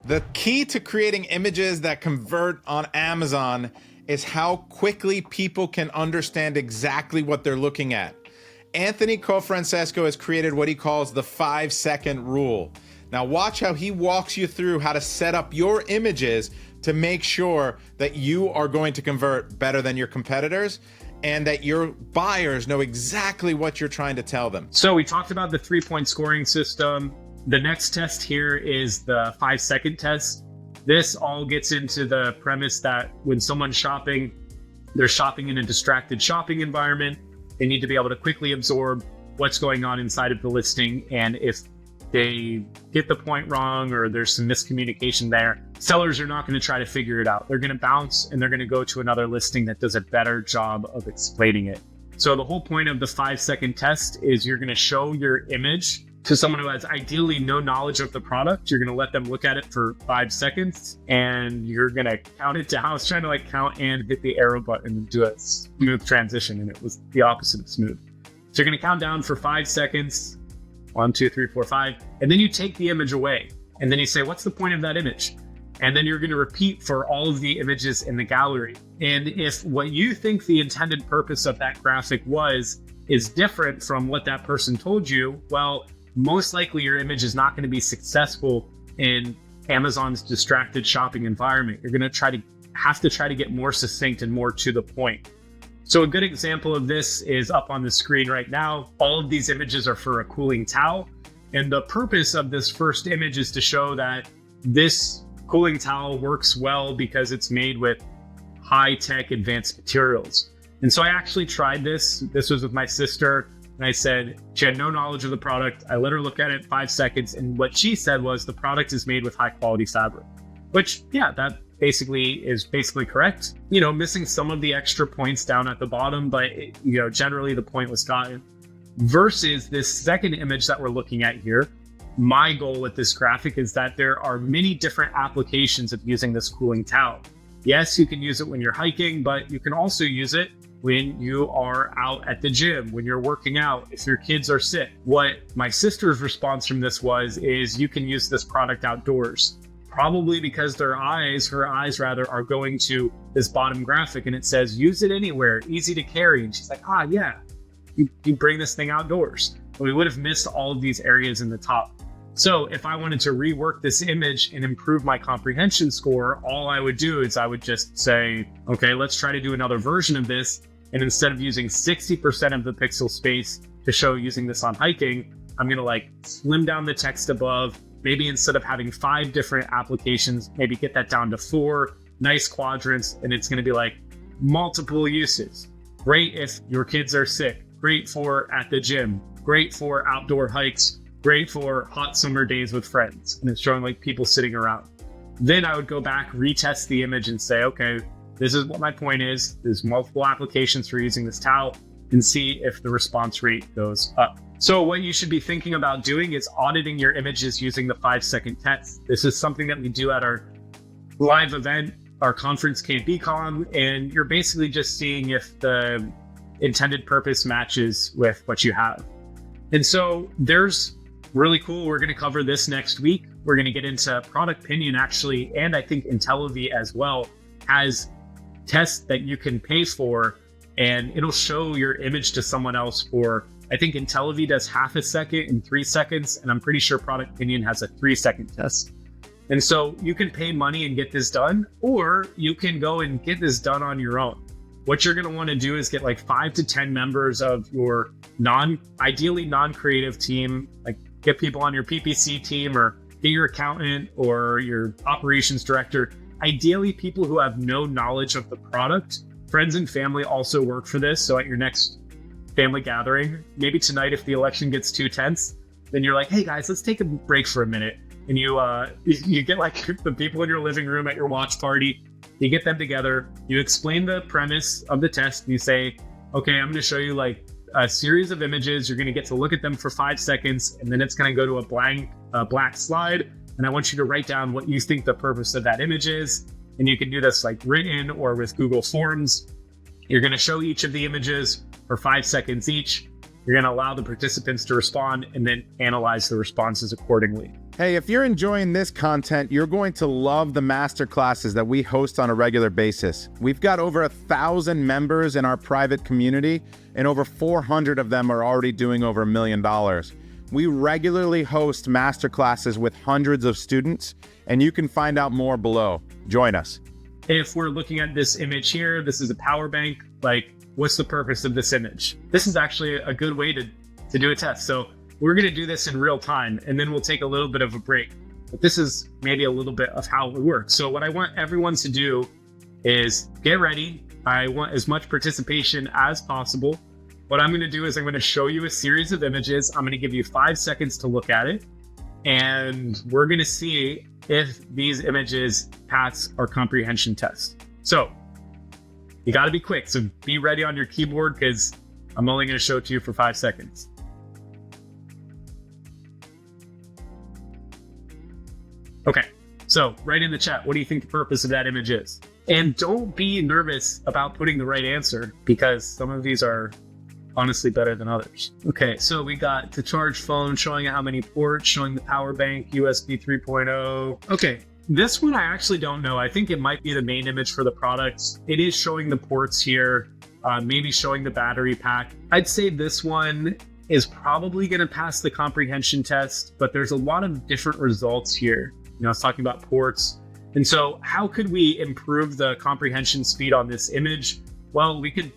The key to creating images that convert on Amazon is how quickly people can understand exactly what they're looking at. Anthony Cofrancesco has created what he calls the 5-second rule. Now watch how he walks you through how to set up your images to make sure that you are going to convert better than your competitors and that your buyers know exactly what you're trying to tell them. So we talked about the 3-point scoring system. The next test here is the 5-second test. This all gets into the premise that when someone's shopping, they're shopping in a distracted shopping environment. They need to be able to quickly absorb what's going on inside of the listing. And if they get the point wrong or there's some miscommunication there, sellers are not going to try to figure it out. They're going to bounce and they're going to go to another listing that does a better job of explaining it. So the whole point of the 5-second test is you're going to show your image to someone who has ideally no knowledge of the product. You're going to let them look at it for 5 seconds and you're going to count it down. I was trying to count and hit the arrow button and do a smooth transition, and it was the opposite of smooth. So you're going to count down for 5 seconds. 1, 2, 3, 4, 5. And then you take the image away. And then you say, what's the point of that image? And then you're going to repeat for all of the images in the gallery. And if what you think the intended purpose of that graphic was is different from what that person told you, well, most likely your image is not going to be successful in Amazon's distracted shopping environment. You're going to have to try to get more succinct and more to the point. So a good example of this is up on the screen right now. All of these images are for a cooling towel. And the purpose of this first image is to show that this cooling towel works well because it's made with high-tech advanced materials. And so I actually tried this. This was with my sister. And I said, she had no knowledge of the product. I let her look at it 5 seconds. And what she said was the product is made with high quality fabric, which, yeah, that is basically correct. Missing some of the extra points down at the bottom, but generally the point was gotten. Versus this second image that we're looking at here, my goal with this graphic is that there are many different applications of using this cooling towel. Yes, you can use it when you're hiking, but you can also use it when you are out at the gym, when you're working out, if your kids are sick. What my sister's response from this is you can use this product outdoors. Probably because her eyes are going to this bottom graphic and it says, use it anywhere, easy to carry. And she's like, yeah, you bring this thing outdoors. But we would have missed all of these areas in the top. So if I wanted to rework this image and improve my comprehension score, all I would do is I would just say, okay, let's try to do another version of this. And instead of using 60% of the pixel space to show using this on hiking, I'm going to slim down the text above. Maybe instead of having 5 different applications, maybe get that down to 4 nice quadrants. And it's going to be multiple uses. Great if your kids are sick. Great for at the gym. Great for outdoor hikes. Great for hot summer days with friends. And it's showing people sitting around. Then I would go back, retest the image and say, okay, this is what my point is. There's multiple applications for using this towel, and see if the response rate goes up. So what you should be thinking about doing is auditing your images using the 5-second test. This is something that we do at our live event, our conference Camp Ecom, and you're basically just seeing if the intended purpose matches with what you have. And so there's really cool. We're going to cover this next week. We're going to get into Product Pinion actually, and I think Intellivi as well has tests that you can pay for, and it'll show your image to someone else for, I think Intellivi does half a second in 3 seconds, and I'm pretty sure Product Pinion has a 3-second test. And so you can pay money and get this done, or you can go and get this done on your own. What you're going to want to do is get 5 to 10 members of your ideally non-creative team, get people on your PPC team, or get your accountant or your operations director, ideally people who have no knowledge of the product. Friends and family also work for this. So at your next family gathering, maybe tonight if the election gets too tense, then you're like, hey guys, let's take a break for a minute. And you get the people in your living room at your watch party, you get them together, you explain the premise of the test, and you say, okay, I'm going to show you a series of images. You're going to get to look at them for 5 seconds, and then it's going to go to a black slide. And I want you to write down what you think the purpose of that image is. And you can do this written or with Google Forms. You're going to show each of the images for 5 seconds each. You're going to allow the participants to respond and then analyze the responses accordingly. Hey, if you're enjoying this content, you're going to love the masterclasses that we host on a regular basis. We've got over 1,000 members in our private community, and over 400 of them are already doing over $1 million. We regularly host masterclasses with hundreds of students, and you can find out more below. Join us. If we're looking at this image here, this is a power bank. Like, what's the purpose of this image? This is actually a good way to do a test. So we're going to do this in real time, and then we'll take a little bit of a break. But this is maybe a little bit of how it works. So what I want everyone to do is get ready. I want as much participation as possible. What I'm going to do is I'm going to show you a series of images. I'm going to give you 5 seconds to look at it. And we're going to see if these images pass our comprehension test. So you got to be quick. So be ready on your keyboard because I'm only going to show it to you for 5 seconds. Okay, so write in the chat, what do you think the purpose of that image is? And don't be nervous about putting the right answer because some of these are honestly better than others. Okay, so we got to charge phone, showing how many ports, showing the power bank, USB 3.0. Okay, this one I actually don't know. I think it might be the main image for the product. It is showing the ports here, maybe showing the battery pack. I'd say this one is probably going to pass the comprehension test, but there's a lot of different results here. You know, I was talking about ports. And so how could we improve the comprehension speed on this image? Well, we could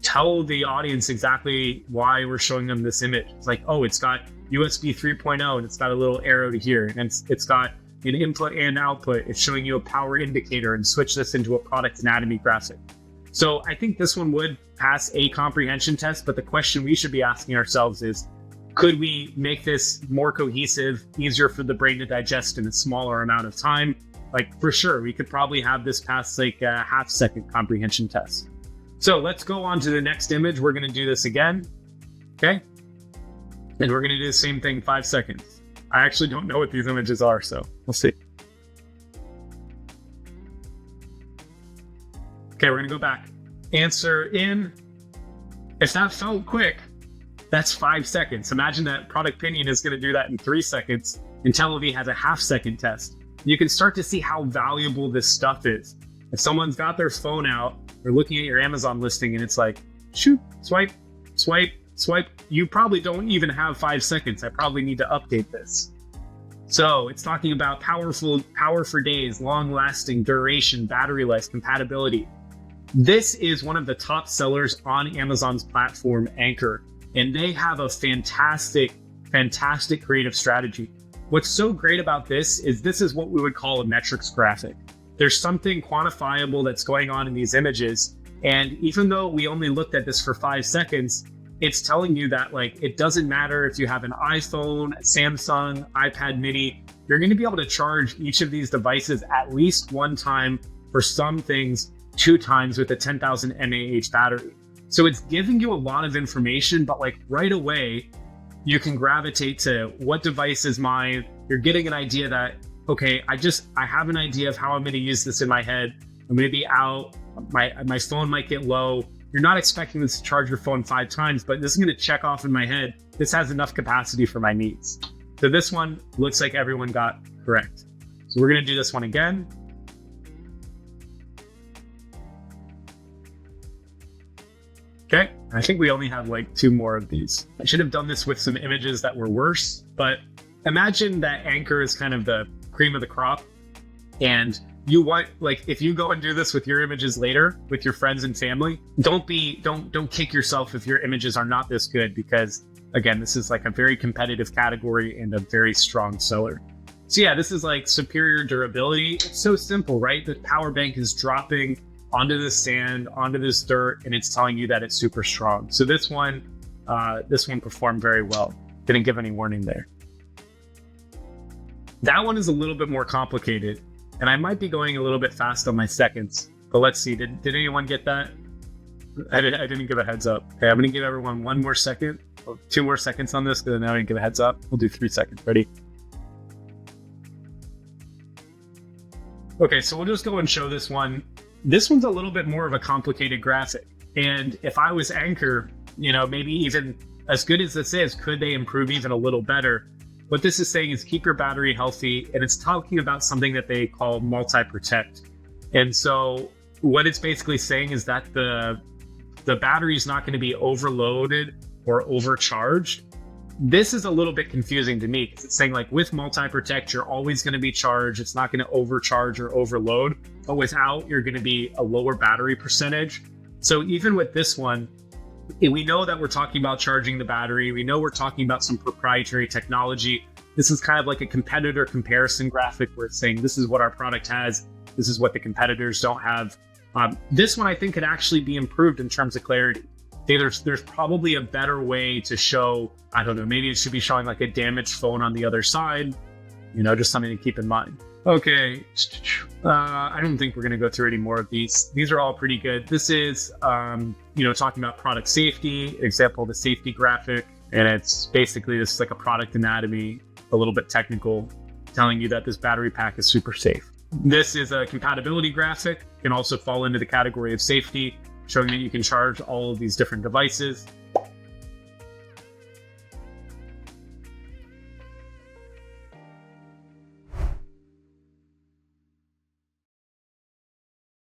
tell the audience exactly why we're showing them this image. It's like, oh, it's got USB 3.0 and it's got a little arrow to here. And it's got an input and output. It's showing you a power indicator and switch this into a product anatomy graphic. So I think this one would pass a comprehension test, but the question we should be asking ourselves is, could we make this more cohesive, easier for the brain to digest in a smaller amount of time? Like, for sure, we could probably have this pass like a half-second comprehension test. So let's go on to the next image. We're going to do this again, okay? And we're going to do the same thing, 5 seconds. I actually don't know what these images are, so we'll see. Okay, we're going to go back. Answer in. If that felt quick, that's 5 seconds. Imagine that Product Pinion is going to do that in 3 seconds, and Televi has a half-second test. You can start to see how valuable this stuff is. If someone's got their phone out, they're looking at your Amazon listing, and it's like, shoot, swipe, swipe, swipe. You probably don't even have 5 seconds. I probably need to update this. So it's talking about power for days, long-lasting, duration, battery life, compatibility. This is one of the top sellers on Amazon's platform, Anchor. And they have a fantastic creative strategy. What's so great about this is what we would call a metrics graphic. There's something quantifiable that's going on in these images. And even though we only looked at this for 5 seconds, it's telling you that like, it doesn't matter if you have an iPhone, Samsung, iPad mini, you're going to be able to charge each of these devices at least one time, for some things 2 times with a 10,000 mAh battery. So it's giving you a lot of information, but like right away, you can gravitate to what device is mine. You're getting an idea that, okay, I have an idea of how I'm going to use this in my head. I'm going to be out. My phone might get low. You're not expecting this to charge your phone 5 times, but this is going to check off in my head. This has enough capacity for my needs. So this one looks like everyone got correct. So we're going to do this one again. Okay, I think we only have like 2 more of these. I should have done this with some images that were worse, but imagine that Anchor is kind of the cream of the crop. And you want, like, if you go and do this with your images later with your friends and family, don't kick yourself if your images are not this good, because again, this is like a very competitive category and a very strong seller. So yeah, this is like superior durability. It's so simple, right? The power bank is dropping onto the sand, onto this dirt, and it's telling you that it's super strong. So this one performed very well. Didn't give any warning there. That one is a little bit more complicated, and I might be going a little bit fast on my seconds, but let's see. Did anyone get that? I didn't give a heads up. Okay, I'm gonna give everyone 1 more second, 2 more seconds on this, because now I didn't give a heads up. We'll do 3 seconds. Ready? Okay, so we'll just go and show this one. This one's a little bit more of a complicated graphic. And if I was Anchor, maybe even as good as this is, could they improve even a little better? what this is saying is keep your battery healthy, and it's talking about something that they call MultiProtect. And so what it's basically saying is that the battery is not going to be overloaded or overcharged. This is a little bit confusing to me because it's saying like with MultiProtect, you're always going to be charged. It's not going to overcharge or overload, but without, you're going to be a lower battery percentage. So even with this one, we know that we're talking about charging the battery. We know we're talking about some proprietary technology. This is kind of like a competitor comparison graphic where it's saying this is what our product has. This is what the competitors don't have. This one I think could actually be improved in terms of clarity. There's probably a better way to show, I don't know, maybe it should be showing like a damaged phone on the other side, just something to keep in mind. Okay, I don't think we're going to go through any more of these. These are all pretty good. This is, talking about product safety, example of the safety graphic, and it's basically this is like a product anatomy, a little bit technical, telling you that this battery pack is super safe. This is a compatibility graphic, can also fall into the category of safety, showing that you can charge all of these different devices.